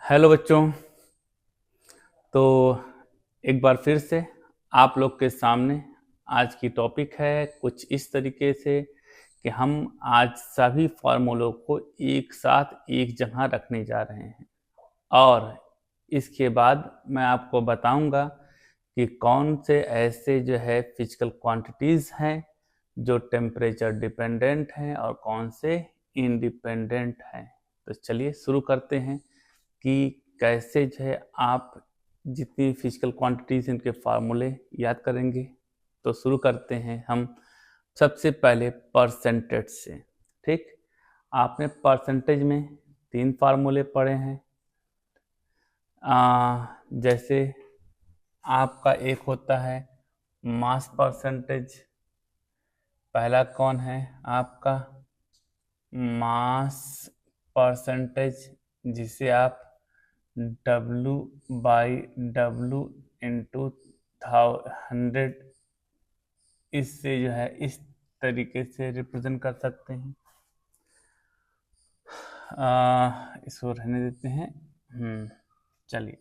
Hello बच्चों। तो एक बार फिर से आप लोग के सामने आज की टॉपिक है कुछ इस तरीके से कि हम आज सभी फार्मूलों को एक साथ एक जगह रखने जा रहे हैं और इसके बाद मैं आपको बताऊंगा कि कौन से ऐसे जो है फिजिकल क्वांटिटीज़ हैं जो टेम्परेचर डिपेंडेंट हैं और कौन से इंडिपेंडेंट हैं। तो चलिए शुरू करते हैं कि कैसे जो है आप जितनी फिजिकल क्वांटिटीज इनके फार्मूले याद करेंगे। तो शुरू करते हैं हम सबसे पहले परसेंटेज से। ठीक, आपने परसेंटेज में 3 फार्मूले पढ़े हैं। जैसे आपका एक होता है मास परसेंटेज। पहला कौन है आपका मास परसेंटेज, जिसे आप W/W इंटू 100 इससे जो है इस तरीके से रिप्रेजेंट कर सकते हैं। इसको रहने देते हैं। चलिए,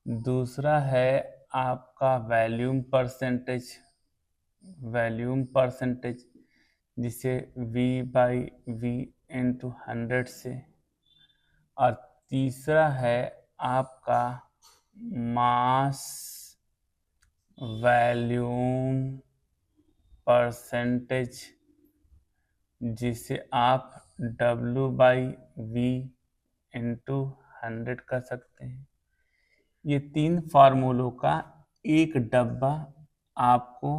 दूसरा है आपका वॉल्यूम परसेंटेज। वॉल्यूम परसेंटेज जिसे V/V इंटू 100 से। और तीसरा है आपका मास वॉल्यूम परसेंटेज जिसे आप W/V इंटू 100 कर सकते हैं। ये 3 फार्मूलों का एक डब्बा आपको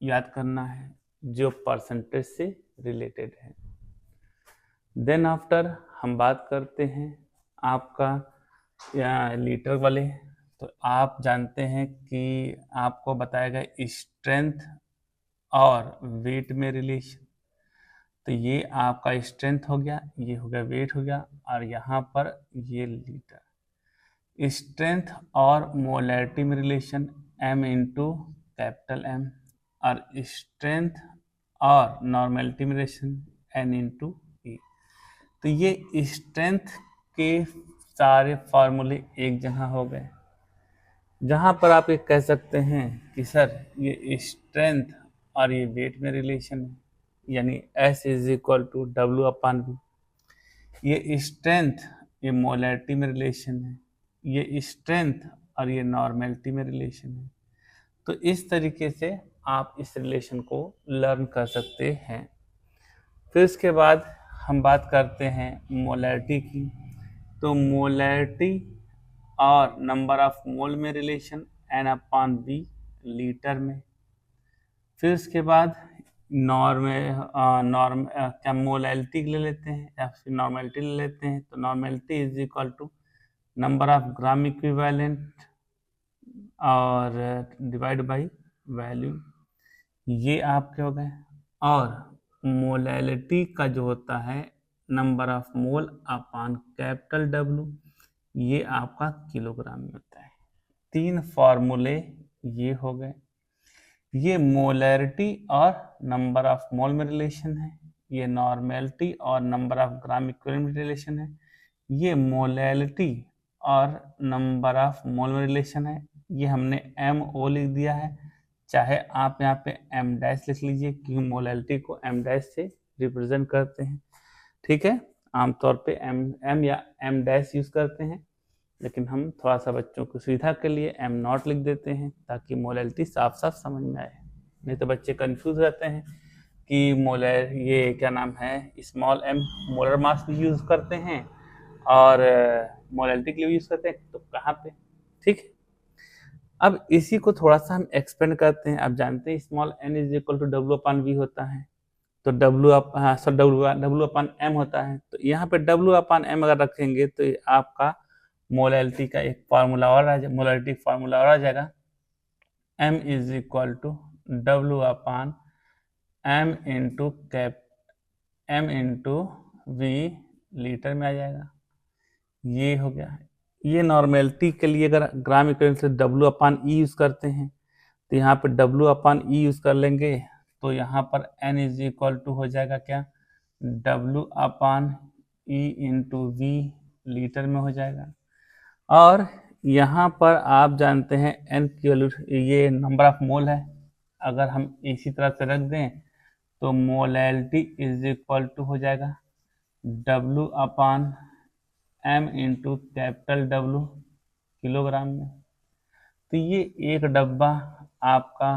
याद करना है जो परसेंटेज से रिलेटेड है। देन आफ्टर हम बात करते हैं आपका लीटर वाले। तो आप जानते हैं कि आपको बताया गया स्ट्रेंथ और वेट में रिलेशन। तो ये आपका स्ट्रेंथ हो गया, ये हो गया वेट हो गया, और यहाँ पर ये लीटर। स्ट्रेंथ और मोलैरिटी में relation M into capital M, और स्ट्रेंथ और नॉर्मेलिटी में रिलेशन N इंटू E। तो ये स्ट्रेंथ के सारे फार्मूले एक जगह हो गए, जहाँ पर आप ये कह सकते हैं कि सर ये स्ट्रेंथ और ये वेट में रिलेशन है, यानी S is equal to W/V। ये स्ट्रेंथ ये मोलैरिटी में रिलेशन है, ये स्ट्रेंथ और ये नॉर्मेलिटी में रिलेशन है। तो इस तरीके से आप इस रिलेशन को लर्न कर सकते हैं। फिर इसके बाद हम बात करते हैं मोलैरिटी की। तो मोलैरिटी और नंबर ऑफ मोल में रिलेशन N/V लीटर में। फिर उसके बाद क्या मोलैरिटी ले लेते हैं या फिर नॉर्मेलिटी ले लेते हैं। तो normality is equal to number of gram equivalent और डिवाइड बाई वॉल्यूम। ये आपके हो गए। और मोलैरिटी का जो होता है number of mole upon capital W, ये आपका किलोग्राम में होता है। 3 फार्मूले ये हो गए। ये मोलैरिटी और नंबर ऑफ मोल में रिलेशन है, ये नॉर्मेलिटी और नंबर ऑफ ग्राम इक्विवेलेंट में रिलेशन है, ये मोलैरिटी और नंबर ऑफ मोल में रिलेशन है। ये हमने MO लिख दिया है, चाहे आप यहाँ पे M- लिख लीजिए क्योंकि मोलैरिटी को M- से रिप्रेजेंट करते हैं। ठीक है, आमतौर पे M या M- यूज करते हैं, लेकिन हम थोड़ा सा बच्चों की सुविधा के लिए M0 लिख देते हैं ताकि मोलैरिटी साफ साफ समझ में आए। नहीं तो बच्चे कंफ्यूज रहते हैं कि मोलर ये क्या नाम है स्मॉल m मोलर मास भी यूज करते हैं और मोलैरिटी के लिए यूज करते हैं, तो कहाँ पे। ठीक है, अब इसी को थोड़ा सा हम एक्सपेंड करते हैं। आप जानते हैं small n is equal to W/V होता है, तो W/M होता है। तो यहाँ पे W/M अगर रखेंगे तो आपका मोलैरिटी का एक फार्मूला और आ जाएगा, मोलैरिटी फार्मूला और आ जाएगा। M is equal to W/M into V litre में आ जाएगा। ये हो गया। ये नॉर्मेलिटी के लिए अगर ग्राम इक्विवेलेंट से W/E यूज करते हैं तो यहाँ पे W/E यूज कर लेंगे, तो यहाँ पर N इज इक्वल टू हो जाएगा क्या W/E इंटू V लीटर में हो जाएगा। और यहाँ पर आप जानते हैं n की ये नंबर ऑफ मोल है, अगर हम इसी तरह से रख दें तो मोलैलिटी इज इक्वल टू हो जाएगा W अपान m into capital W kilogram में। तो ये एक डब्बा आपका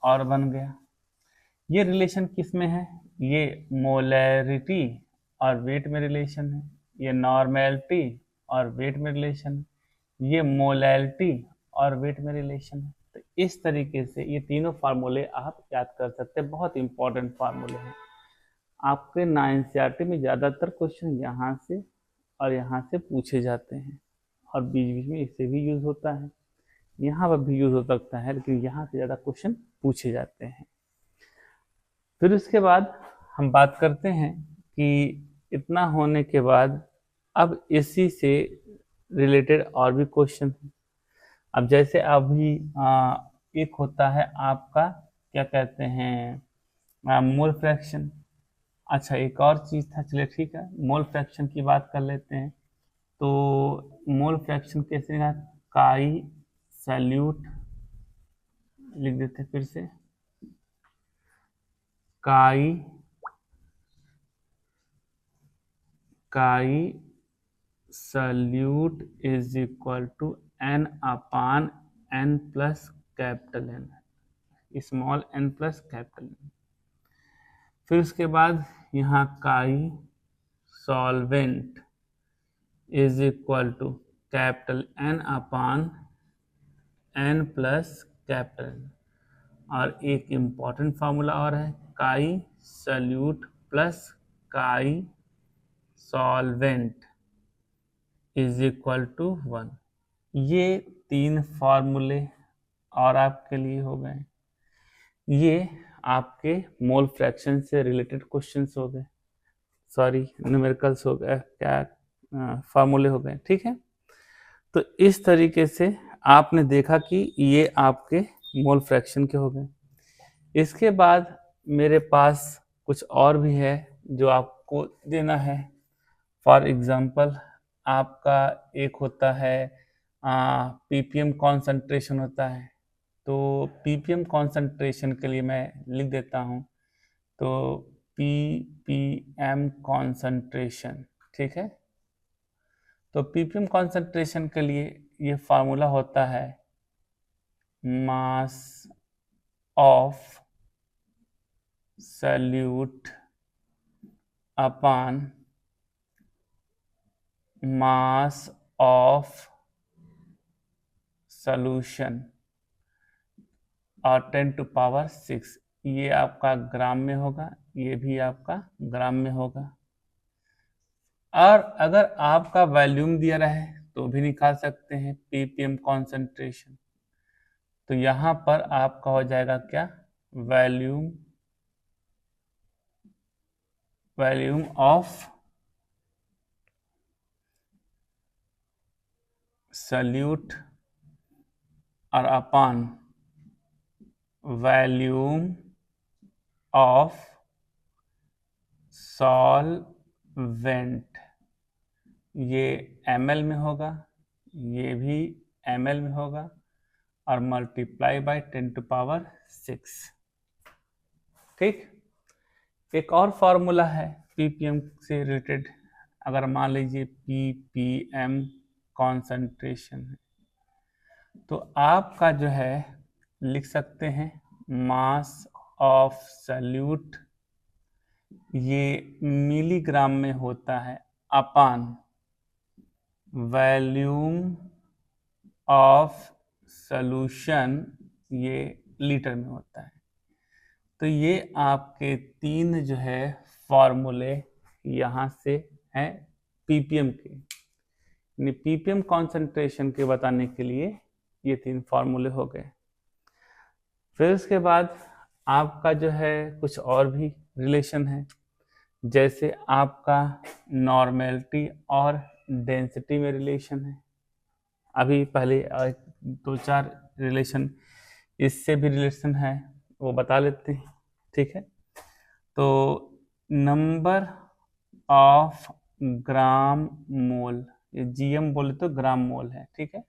और बन गया। ये रिलेशन किस में है? ये मोलैरिटी और वेट में रिलेशन है। ये नॉर्मेलिटी और वेट में रिलेशन है। ये मोलैलिटी और वेट में रिलेशन है। तो इस तरीके से ये तीनों फार्मूले आप याद कर सकते हैं, बहुत इंपॉर्टेंट फार्मूले हैं। आपके NCERT में ज़्यादातर क्वेश्चन यहाँ से और यहाँ से पूछे जाते हैं, और बीच बीच में इससे भी यूज़ होता है, यहाँ पर भी यूज़ हो सकता है, लेकिन यहाँ से ज़्यादा क्वेश्चन पूछे जाते हैं। फिर उसके बाद हम बात करते हैं कि इतना होने के बाद अब इसी से रिलेटेड और भी क्वेश्चन हैं। अब जैसे अभी एक होता है आपका क्या कहते हैं मोल फ्रैक्शन। अच्छा, एक और चीज़ था, चलिए ठीक है, मोल फ्रैक्शन की बात कर लेते हैं। तो मोल फ्रैक्शन कैसे है? काई सैल्यूट लिख देते हैं फिर से, chi solute is equal to n upon n plus capital N, small n plus capital N। फिर उसके बाद यहाँ chi solvent is equal to capital N upon n plus capital N। और एक इम्पॉर्टेंट फार्मूला और है, chi solute plus chi solvent is equal to 1। ये तीन फार्मूले और आपके लिए हो गए। ये आपके मोल फ्रैक्शन से रिलेटेड क्वेश्चंस हो गए, सॉरी न्यूमेरिकल्स हो गए, क्या फार्मूले हो गए, ठीक है। तो इस तरीके से आपने देखा कि ये आपके मोल फ्रैक्शन के हो गए। इसके बाद मेरे पास कुछ और भी है जो आपको देना है। फॉर एग्जांपल आपका एक होता है ppm कॉन्सेंट्रेशन होता है। तो ppm कॉन्सेंट्रेशन के लिए मैं लिख देता हूँ, तो ppm कॉन्सेंट्रेशन, ठीक है। तो ppm कॉन्सेंट्रेशन के लिए ये फार्मूला होता है mass of solute upon mass of solution और 10⁶। ये आपका ग्राम में होगा, ये भी आपका ग्राम में होगा। और अगर आपका वॉल्यूम दिया रहे तो भी निकाल सकते हैं ppm कॉन्सेंट्रेशन। तो यहाँ पर आपका हो जाएगा क्या, वॉल्यूम ऑफ सॉल्यूट और अपान वॉल्यूम ऑफ सॉल्वेंट। ये ml में होगा, ये भी ml में होगा, और मल्टीप्लाई बाय 10⁶। ठीक। एक और फार्मूला है ppm से रिलेटेड। अगर मान लीजिए ppm कॉन्सेंट्रेशन है, तो आपका जो है लिख सकते हैं मास ऑफ सॉल्यूट, ये मिलीग्राम में होता है, अपान वॉल्यूम ऑफ सॉल्यूशन, ये लीटर में होता है। तो ये आपके तीन जो है फॉर्मूले यहाँ से हैं ppm के, यानी ppm कॉन्सेंट्रेशन के बताने के लिए ये तीन फॉर्मूले हो गए। फिर उसके बाद आपका जो है कुछ और भी रिलेशन है, जैसे आपका नॉर्मेलिटी और डेंसिटी में रिलेशन है। अभी पहले 2-4 रिलेशन इससे भी रिलेशन है, वो बता लेते हैं, ठीक है। तो नंबर ऑफ ग्राम मोल, ये जीएम बोले तो ग्राम मोल है, ठीक है।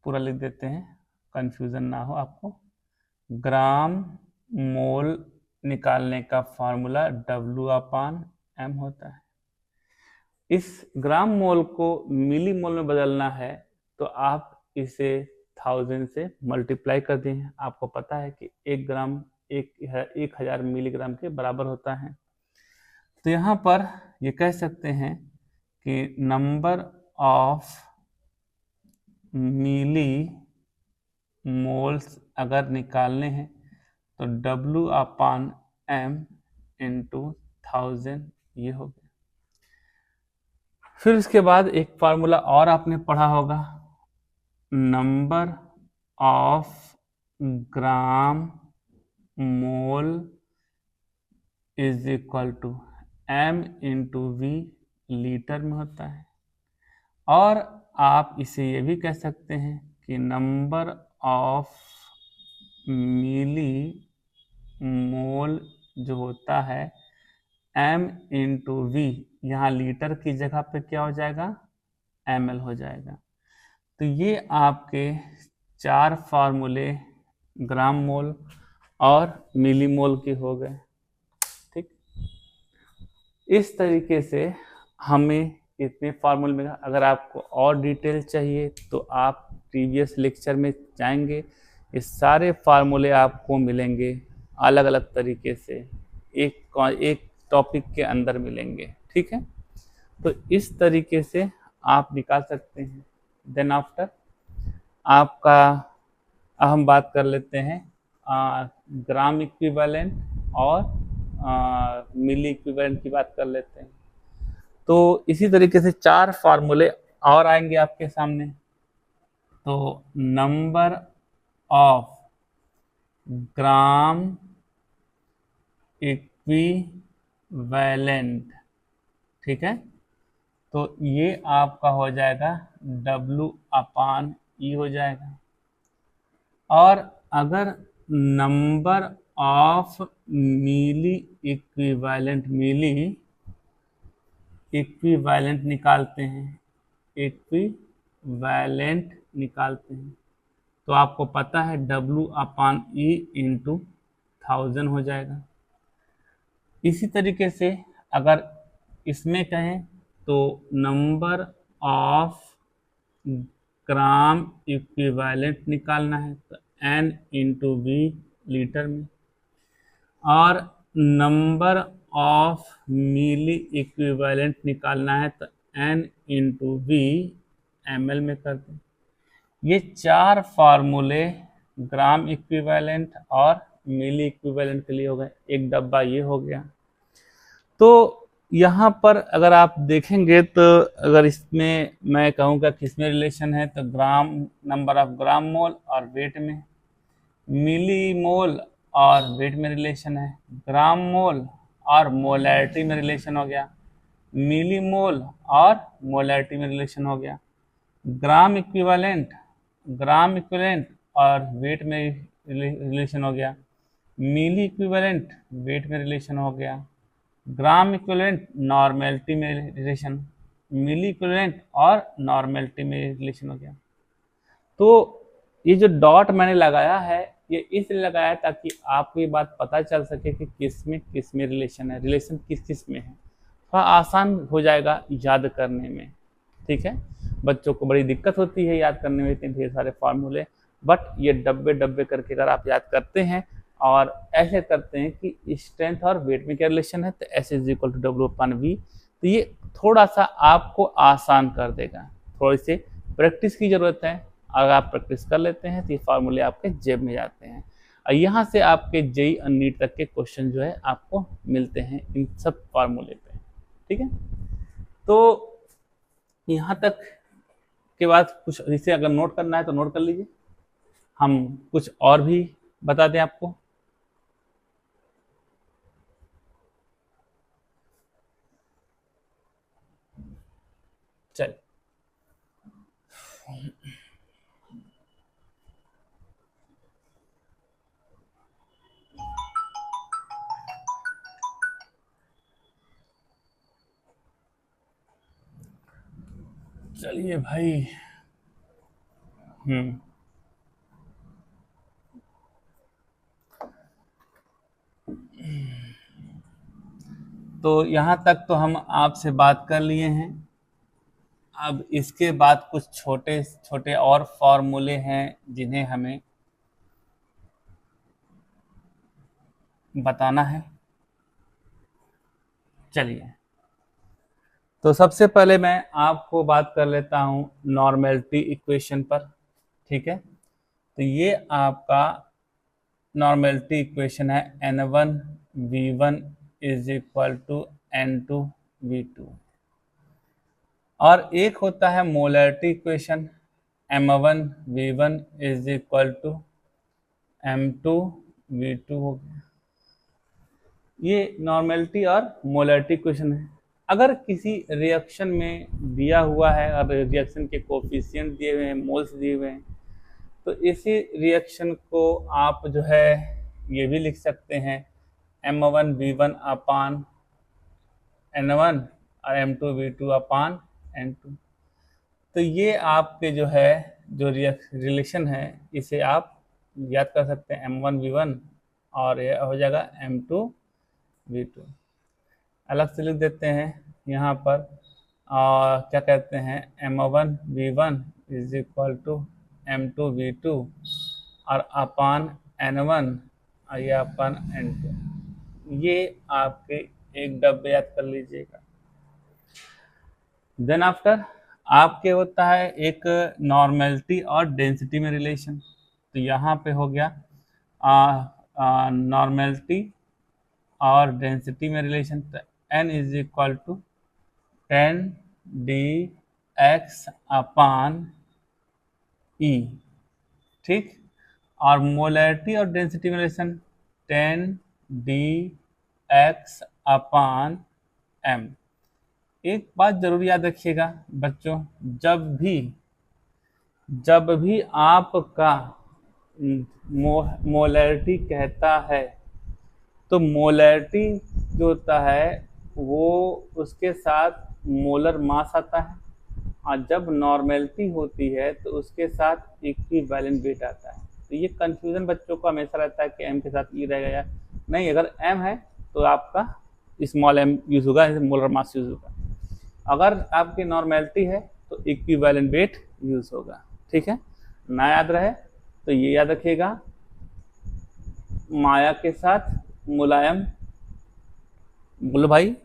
पूरा लिख देते हैं, कंफ्यूजन ना हो आपको। ग्राम मोल निकालने का फॉर्मूला W/M होता है। इस ग्राम मोल को मिली मोल में बदलना है तो आप इसे 1000 से मल्टीप्लाई कर दें। आपको पता है कि 1 ग्राम 1000 मिलीग्राम के बराबर होता है। तो यहाँ पर ये कह सकते हैं कि नंबर ऑफ मिली मोल्स अगर निकालने हैं तो W/M इंटू 1000 ये हो गया। फिर इसके बाद एक फार्मूला और आपने पढ़ा होगा, number of gram mole is equal to M into V litre में होता है। और आप इसे ये भी कह सकते हैं कि नंबर ऑफ मिली मोल जो होता है M इंटू V, यहाँ लीटर की जगह पे क्या हो जाएगा, ml हो जाएगा। तो ये आपके 4 फार्मूले ग्राम मोल और मिली मोल के हो गए, ठीक। इस तरीके से हमें इतने फार्मूले में, अगर आपको और डिटेल चाहिए तो आप प्रीवियस लेक्चर में जाएंगे, ये सारे फार्मूले आपको मिलेंगे अलग अलग तरीके से, एक टॉपिक के अंदर मिलेंगे, ठीक है। तो इस तरीके से आप निकाल सकते हैं। देन आफ्टर आपका हम बात कर लेते हैं ग्राम इक्विवेलेंट और मिली इक्विवेलेंट की बात कर लेते हैं। तो इसी तरीके से 4 फार्मूले और आएंगे आपके सामने। तो नंबर ऑफ ग्राम इक्विवेलेंट, ठीक है। तो ये आपका हो जाएगा W/E हो जाएगा। और अगर नंबर ऑफ मिली इक्विवेलेंट निकालते हैं, तो आपको पता है W/E इंटू 1000 हो जाएगा। इसी तरीके से अगर इसमें कहें तो नंबर ऑफ ग्राम इक्विवेलेंट निकालना है तो N इंटू V लीटर में, और नंबर ऑफ मिली इक्विवेलेंट निकालना है तो N इंटू V ml में कर दें। ये 4 फार्मूले ग्राम इक्विवेलेंट और मिली इक्विवेलेंट के लिए हो गए। एक डब्बा ये हो गया। तो यहाँ पर अगर आप देखेंगे तो अगर इसमें मैं कहूँगा किसमें रिलेशन है तो ग्राम, नंबर ऑफ ग्राम मोल और वेट में, मिली मोल और वेट में रिलेशन है, ग्राम मोल और मोलैरिटी में रिलेशन हो गया, मिली मोल और मोलैरिटी में रिलेशन हो गया, ग्राम इक्विवेलेंट और वेट में रिलेशन हो गया, मिली इक्विवेलेंट वेट में रिलेशन हो गया, ग्राम इक्विवेलेंट नॉर्मेलिटी में रिलेशन, मिली इक्विवेलेंट और नॉर्मेलिटी में रिलेशन हो गया। तो ये जो डॉट मैंने लगाया है ये इसलिए लगाया ताकि आपको ये बात पता चल सके कि किस में रिलेशन है, रिलेशन किस में है। थोड़ा आसान हो जाएगा याद करने में, ठीक है। बच्चों को बड़ी दिक्कत होती है याद करने में इतने ढेर सारे फार्मूले, बट ये डब्बे करके अगर आप याद करते हैं और ऐसे करते हैं कि स्ट्रेंथ और वेट में क्या रिलेशन है तो S is equal to W/V, तो ये थोड़ा सा आपको आसान कर देगा। थोड़ी सी प्रैक्टिस की जरूरत है, अगर आप प्रैक्टिस कर लेते हैं तो ये फार्मूले आपके जेब में जाते हैं और यहाँ से आपके JEE और नीट तक के क्वेश्चन जो है आपको मिलते हैं इन सब फार्मूले पे, ठीक है। तो यहाँ तक के बाद कुछ इसे अगर नोट करना है तो नोट कर लीजिए, हम कुछ और भी बता दें आपको। चलिए, चलिए भाई। तो यहाँ तक तो हम आपसे बात कर लिए हैं। अब इसके बाद कुछ छोटे छोटे और फॉर्मूले हैं जिन्हें हमें बताना है। चलिए, तो सबसे पहले मैं आपको बात कर लेता हूँ नॉर्मेलिटी इक्वेशन पर। ठीक है, तो ये आपका नॉर्मेलिटी इक्वेशन है n1v1 is equal to n2v2, और एक होता है molarity equation m1v1 is equal to m2v2 हो गया। ये नॉर्मेलिटी और मोलैरिटी इक्वेशन है। अगर किसी रिएक्शन में दिया हुआ है और रिएक्शन के कोफिशिएंट दिए हुए हैं, मोल्स दिए हुए हैं, तो इसी रिएक्शन को आप जो है ये भी लिख सकते हैं m1v1 अपान n1 और m2v2 अपान n2। तो ये आपके जो है जो रिलेशन है इसे आप याद कर सकते हैं m1v1 और ये हो जाएगा m2v2। अलग से लिख देते हैं यहाँ पर, और क्या कहते हैं m1v1 is equal to m2v2 और अपान n1 और ये अपान n2। ये आपके एक डब्बे याद कर लीजिएगा। देन आफ्टर आपके होता है एक नॉर्मेलिटी और डेंसिटी में रिलेशन। तो यहाँ पे हो गया नॉर्मेलिटी और डेंसिटी में रिलेशन। तो n is equal to 10dx upon E. ठीक, और मोलैरिटी और डेंसिटी में रिलेशन 10dx अपान m। एक बात जरूर याद रखिएगा बच्चों, जब भी आपका मोलैरिटी कहता है तो मोलैरिटी जो होता है वो उसके साथ मोलर मास आता है, और जब नॉर्मेलिटी होती है तो उसके साथ इक्विवेलेंट वेट आता है। तो ये कंफ्यूजन बच्चों को हमेशा रहता है कि m के साथ ई रहेगा या नहीं। अगर m है तो आपका स्मॉल m यूज होगा, मोलर मास यूज होगा। अगर आपकी नॉर्मेलिटी है तो इक्विवेलेंट वेट यूज होगा। ठीक है, ना याद रहे तो ये याद रखिएगा, माया के साथ मुलायम, बोलो भाई,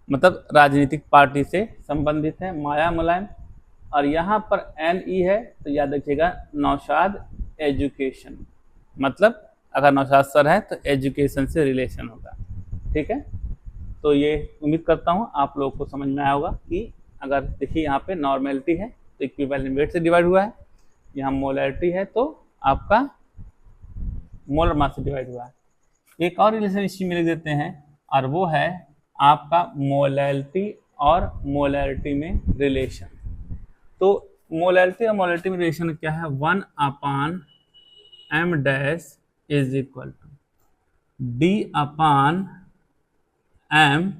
मतलब राजनीतिक पार्टी से संबंधित है माया मुलायम। और यहाँ पर NE है तो याद रखिएगा नौशाद एजुकेशन, मतलब अगर नौशाद सर है तो एजुकेशन से रिलेशन होगा। ठीक है, तो ये उम्मीद करता हूँ आप लोगों को समझ में आया होगा कि अगर देखिए यहाँ पे नॉर्मेलिटी है तो इक्विवेलेंट वेट से डिवाइड हुआ है, यहाँ मोलैरिटी है तो आपका मोलर मास से डिवाइड हुआ है। एक और रिलेशन इसी में लिख देते हैं, और वो है आपका मोलैरिटी और मोलैरिटी में रिलेशन। तो मोलैरिटी और मोलैरिटी में रिलेशन क्या है, 1 upon m dash is equal to d upon m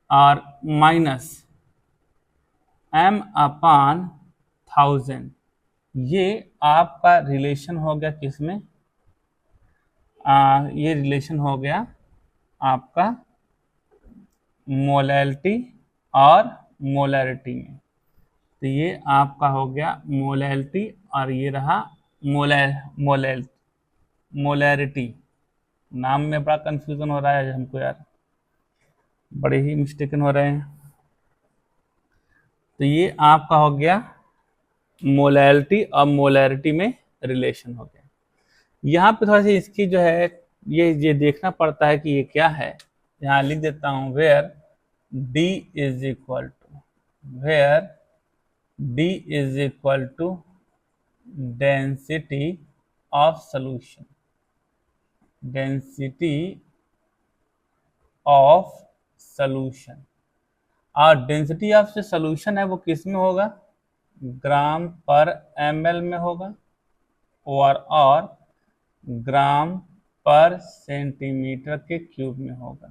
और माइनस m अपान 1000। ये आपका रिलेशन हो गया किसमें, ये रिलेशन हो गया आपका मोलैरिटी और मोलैरिटी में। तो ये आपका हो गया मोलैरिटी और ये रहा मोलैरिटी। नाम में बड़ा कंफ्यूजन हो रहा है हमको यार, बड़े ही मिस्टेकन हो रहे हैं। तो ये आपका हो गया मोलैरिटी और मोलैरिटी में रिलेशन हो गया। यहाँ पे थोड़ा सा इसकी जो है ये देखना पड़ता है कि ये क्या है। यहाँ लिख देता हूँ where d is equal to density of solution, और डेंसिटी ऑफ जो सॉल्यूशन है वो किस में होगा, ग्राम पर ml में होगा, और ग्राम पर सेंटीमीटर के क्यूब में होगा।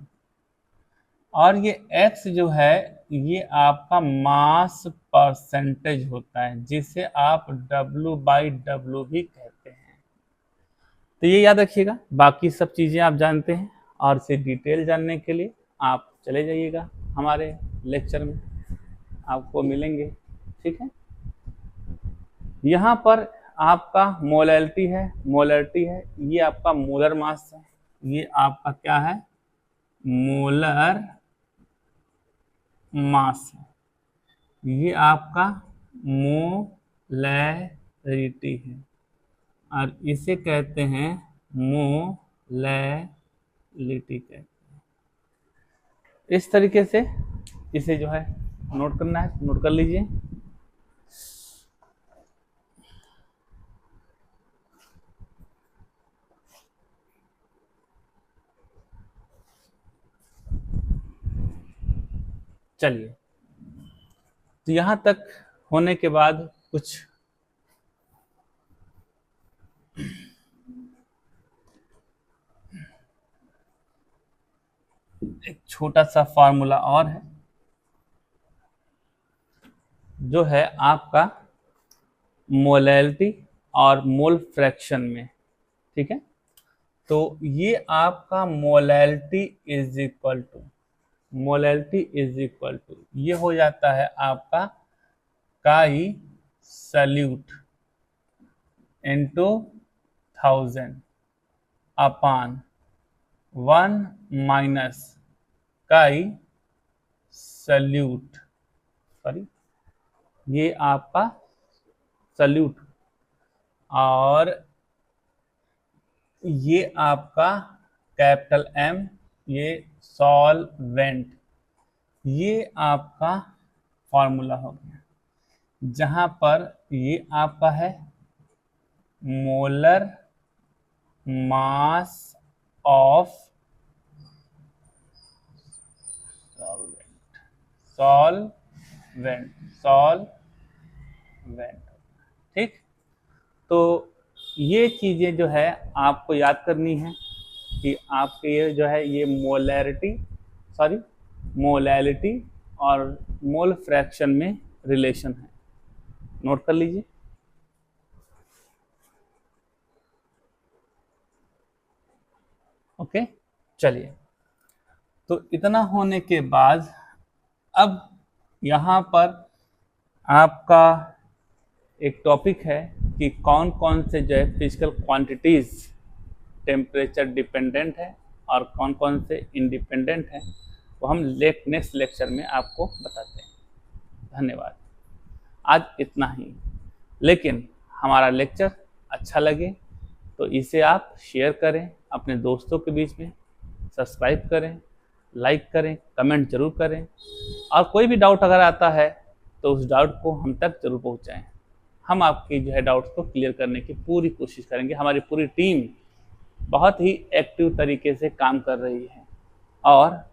और ये x जो है ये आपका मास परसेंटेज होता है, जिसे आप W/W भी कहते हैं। तो ये याद रखिएगा, बाकी सब चीज़ें आप जानते हैं, और इसे डिटेल जानने के लिए आप चले जाइएगा हमारे लेक्चर में, आपको मिलेंगे। ठीक है, यहाँ पर आपका मोलैलिटी है, ये आपका मोलर मास है, ये आपका क्या है, मोलर मास है, ये आपका मोलैरिटी है, और इसे कहते हैं मोलैलिटी कहते हैं। इस तरीके से इसे जो है नोट करना है, नोट कर लीजिए। चलिए, तो यहां तक होने के बाद कुछ एक छोटा सा फार्मूला और है, जो है आपका मोलैलिटी और मोल फ्रैक्शन में। ठीक है, तो ये आपका मोलैलिटी इज इक्वल टू ये हो जाता है आपका काई सल्यूट इंटू 1000 अपान 1 माइनस काई सल्यूट, सॉरी ये आपका सल्यूट, और ये आपका कैपिटल M, ये सॉल्वेंट, ये आपका फॉर्मूला हो गया, जहां पर ये आपका है मोलर मास ऑफ सॉल्वेंट। ठीक, तो ये चीजें जो है आपको याद करनी है कि आपके ये जो है ये मोलैलिटी और मोल फ्रैक्शन में रिलेशन है, नोट कर लीजिए। ओके, चलिए, तो इतना होने के बाद अब यहाँ पर आपका एक टॉपिक है कि कौन कौन से जो है फिजिकल क्वांटिटीज टेम्परेचर डिपेंडेंट है और कौन कौन से इंडिपेंडेंट है, वो हम नेक्स्ट लेक्चर में आपको बताते हैं। धन्यवाद, आज इतना ही। लेकिन हमारा लेक्चर अच्छा लगे तो इसे आप शेयर करें अपने दोस्तों के बीच में, सब्सक्राइब करें, लाइक करें, कमेंट जरूर करें, और कोई भी डाउट अगर आता है तो उस डाउट को हम तक जरूर पहुंचाएं। हम आपके जो है डाउट्स को क्लियर करने की पूरी कोशिश करेंगे। हमारी पूरी टीम बहुत ही एक्टिव तरीके से काम कर रही है, और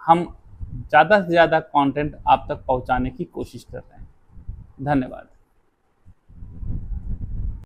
हम ज़्यादा से ज़्यादा कंटेंट आप तक पहुंचाने की कोशिश कर रहे हैं। धन्यवाद।